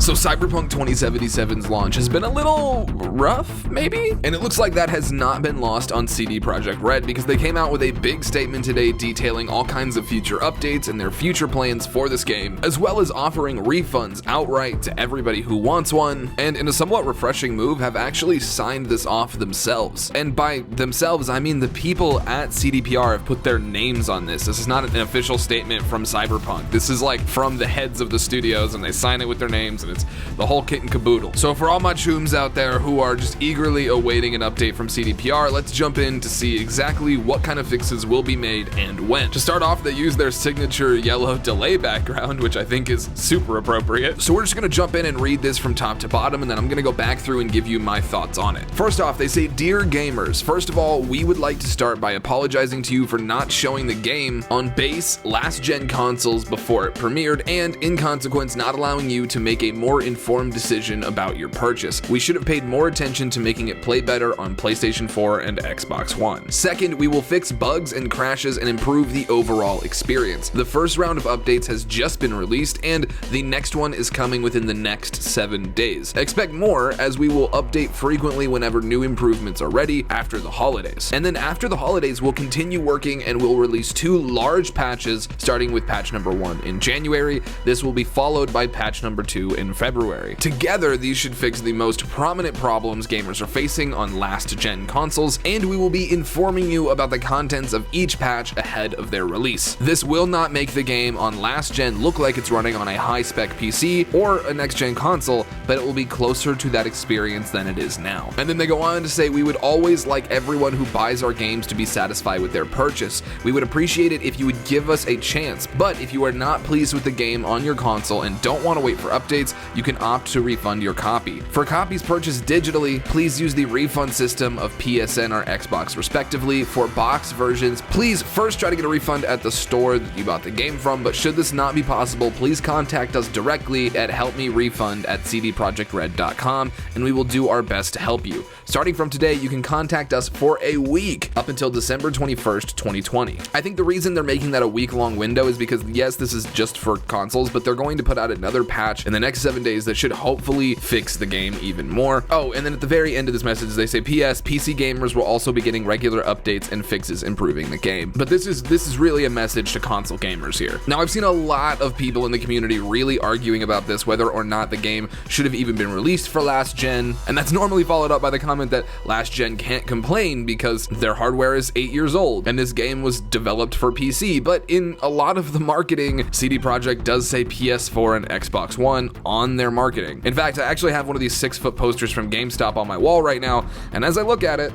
So Cyberpunk 2077's launch has been a little rough, maybe? And it looks like that has not been lost on CD Projekt Red, because they came out with a big statement today detailing all kinds of future updates and their future plans for this game, as well as offering refunds outright to everybody who wants one, and in a somewhat refreshing move have actually signed this off themselves. And by themselves, I mean the people at CDPR have put their names on this. This is not an official statement from Cyberpunk. This is like from the heads of the studios, and they sign it with their names, and it's the whole kit and caboodle. So for all my chooms out there who are just eagerly awaiting an update from CDPR, let's jump in to see exactly what kind of fixes will be made and when. To start off, they use their signature yellow delay background, which I think is super appropriate. So we're just gonna jump in and read this from top to bottom, and then I'm gonna go back through and give you my thoughts on it. First off, they say, "Dear gamers, first of all, we would like to start by apologizing to you for not showing the game on base last-gen consoles before it premiered, and in consequence not allowing you to make a more informed decision about your purchase. We should have paid more attention to making it play better on PlayStation 4 and Xbox One. Second, we will fix bugs and crashes and improve the overall experience. The first round of updates has just been released, and the next one is coming within the next 7 days. Expect more, as we will update frequently whenever new improvements are ready after the holidays. And then after the holidays, we'll continue working and we'll release 2 large patches, starting with patch number 1 in January. This will be followed by patch number 2 in February. Together, these should fix the most prominent problems gamers are facing on last-gen consoles, and we will be informing you about the contents of each patch ahead of their release. This will not make the game on last-gen look like it's running on a high-spec PC or a next-gen console, but it will be closer to that experience than it is now." And then they go on to say, "We would always like everyone who buys our games to be satisfied with their purchase. We would appreciate it if you would give us a chance, but if you are not pleased with the game on your console and don't want to wait for updates, you can opt to refund your copy. For copies purchased digitally, please use the refund system of PSN or Xbox respectively. For box versions, please first try to get a refund at the store that you bought the game from, but should this not be possible, please contact us directly at helpmerefund@cdprojectred.com, and we will do our best to help you. Starting from today, you can contact us for a week up until December 21st, 2020. I think the reason they're making that a week-long window is because, yes, this is just for consoles, but they're going to put out another patch in the next 7 days that should hopefully fix the game even more. Oh, and then at the very end of this message, they say, "P.S. PC gamers will also be getting regular updates and fixes improving the game." But this is really a message to console gamers here. Now, I've seen a lot of people in the community really arguing about this, whether or not the game should have even been released for last gen, and that's normally followed up by the comment that last gen can't complain because their hardware is 8 years old and this game was developed for PC. But in a lot of the marketing, CD Projekt does say PS4 and Xbox One on their marketing. In fact, I actually have one of these 6-foot posters from GameStop on my wall right now, and as I look at it,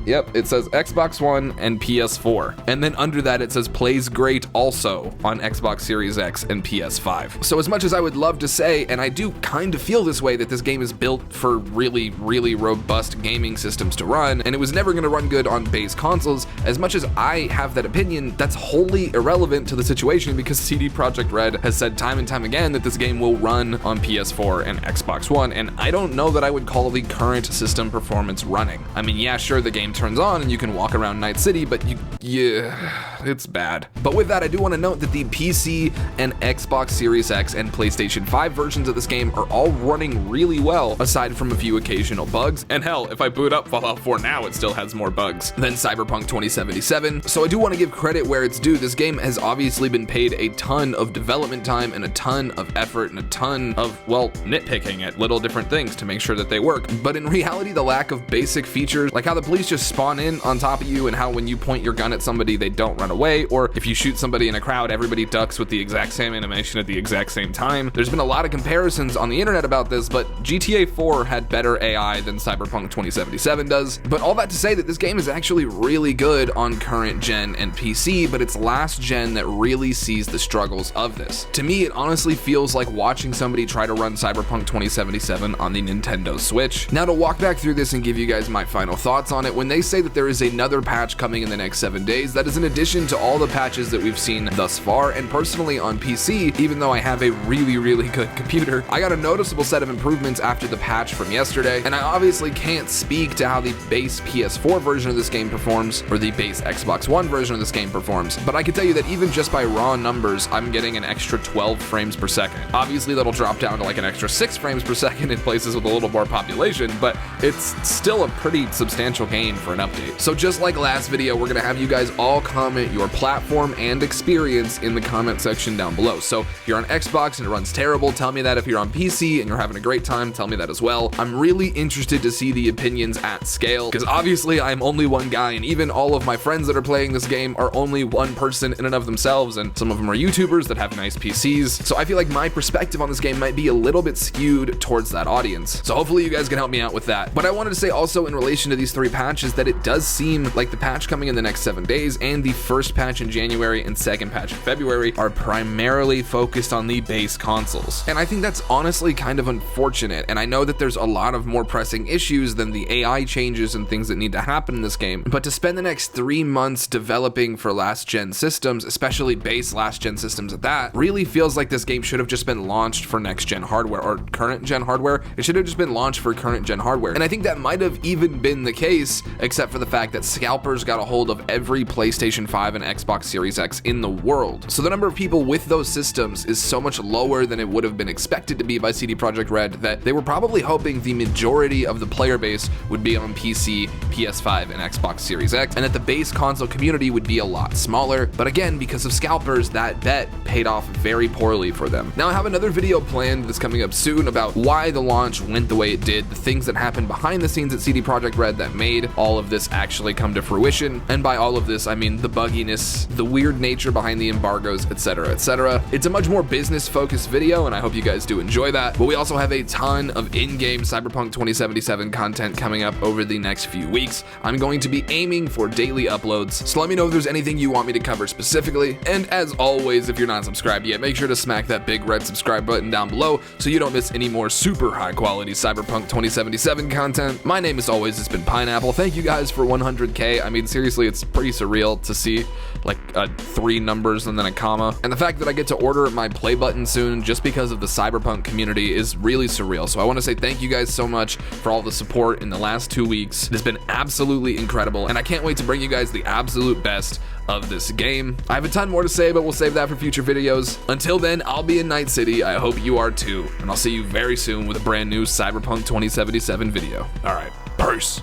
yep, it says Xbox One and PS4. And then under that, it says plays great also on Xbox Series X and PS5. So as much as I would love to say, and I do kind of feel this way, that this game is built for really, really robust gaming systems to run, and it was never going to run good on base consoles, as much as I have that opinion, that's wholly irrelevant to the situation, because CD Projekt Red has said time and time again that this game will run on PS4 and Xbox One, and I don't know that I would call the current system performance running. I mean, yeah, sure, the game turns on and you can walk around Night City, but it's bad. But with that, I do want to note that the PC and Xbox Series X and PlayStation 5 versions of this game are all running really well, aside from a few occasional bugs. And hell, if I boot up Fallout 4 now, it still has more bugs than Cyberpunk 2077. So I do want to give credit where it's due. This game has obviously been paid a ton of development time and a ton of effort and a ton of, well, nitpicking at little different things to make sure that they work. But in reality, the lack of basic features, like how the police just spawn in on top of you and how when you point your gun at somebody, they don't run away, or if you shoot somebody in a crowd, everybody ducks with the exact same animation at the exact same time. There's been a lot of comparisons on the internet about this, but GTA 4 had better AI than Cyberpunk 2077 does. But all that to say that this game is actually really good on current gen and PC, but it's last gen that really sees the struggles of this. To me, it honestly feels like watching somebody try to run Cyberpunk 2077 on the Nintendo Switch. Now, to walk back through this and give you guys my final thoughts on it, when they say that there is another patch coming in the next 7 days that is in addition to all the patches that we've seen thus far. And personally on PC, even though I have a really good computer, I got a noticeable set of improvements after the patch from yesterday, and I obviously can't speak to how the base PS4 version of this game performs or the base Xbox One version of this game performs, but I can tell you that even just by raw numbers, I'm getting an extra 12 frames per second. Obviously that'll drop down to like an extra 6 frames per second in places with a little more population, but it's still a pretty substantial gain for an update. So just like last video, we're gonna have you guys all comment your platform and experience in the comment section down below. So if you're on Xbox and it runs terrible, tell me that. If you're on PC and you're having a great time, tell me that as well. I'm really interested to see the opinions at scale, because obviously I'm only one guy, and even all of my friends that are playing this game are only one person in and of themselves, and some of them are YouTubers that have nice PCs. So I feel like my perspective on this game might be a little bit skewed towards that audience. So hopefully you guys can help me out with that. But I wanted to say also in relation to these 3 patches that it does seem like the patch coming in the next 7 days and the first patch in January and second patch in February are primarily focused on the base consoles. And I think that's honestly kind of unfortunate, and I know that there's a lot of more pressing issues than the AI changes and things that need to happen in this game, but to spend the next 3 months developing for last gen systems, especially base last gen systems at that, really feels like this game should have just been launched for next gen hardware or current gen hardware. It should have just been launched for current gen hardware. And I think that might have even been the case, except for the fact that scalpers got a hold of every PlayStation 5 and Xbox Series X in the world. So the number of people with those systems is so much lower than it would have been expected to be by CD Projekt Red that they were probably hoping the majority of the player base would be on PC, PS5, and Xbox Series X, and that the base console community would be a lot smaller. But again, because of scalpers, that bet paid off very poorly for them. Now I have another video planned that's coming up soon about why the launch went the way it did, the things that happened behind the scenes at CD Projekt Red that made all of this actually come to fruition. And by all of this, I mean the bugginess, the weird nature behind the embargoes, etc, etc. It's a much more business focused video, and I hope you guys do enjoy that. But we also have a ton of in-game Cyberpunk 2077 content coming up over the next few weeks. I'm going to be aiming for daily uploads, so let me know if there's anything you want me to cover specifically. And as always, if you're not subscribed yet, make sure to smack that big red subscribe button down below so you don't miss any more super high quality Cyberpunk 2077 content. My name as always has been Pineapple. Thank you guys for 100K. I mean, seriously, it's pretty surreal to see like 3 numbers and then a comma. And the fact that I get to order my play button soon just because of the Cyberpunk community is really surreal. So I want to say thank you guys so much for all the support in the last 2 weeks. It has been absolutely incredible, and I can't wait to bring you guys the absolute best of this game. I have a ton more to say, but we'll save that for future videos. Until then, I'll be in Night City. I hope you are too, and I'll see you very soon with a brand new Cyberpunk 2077 video. All right, peace.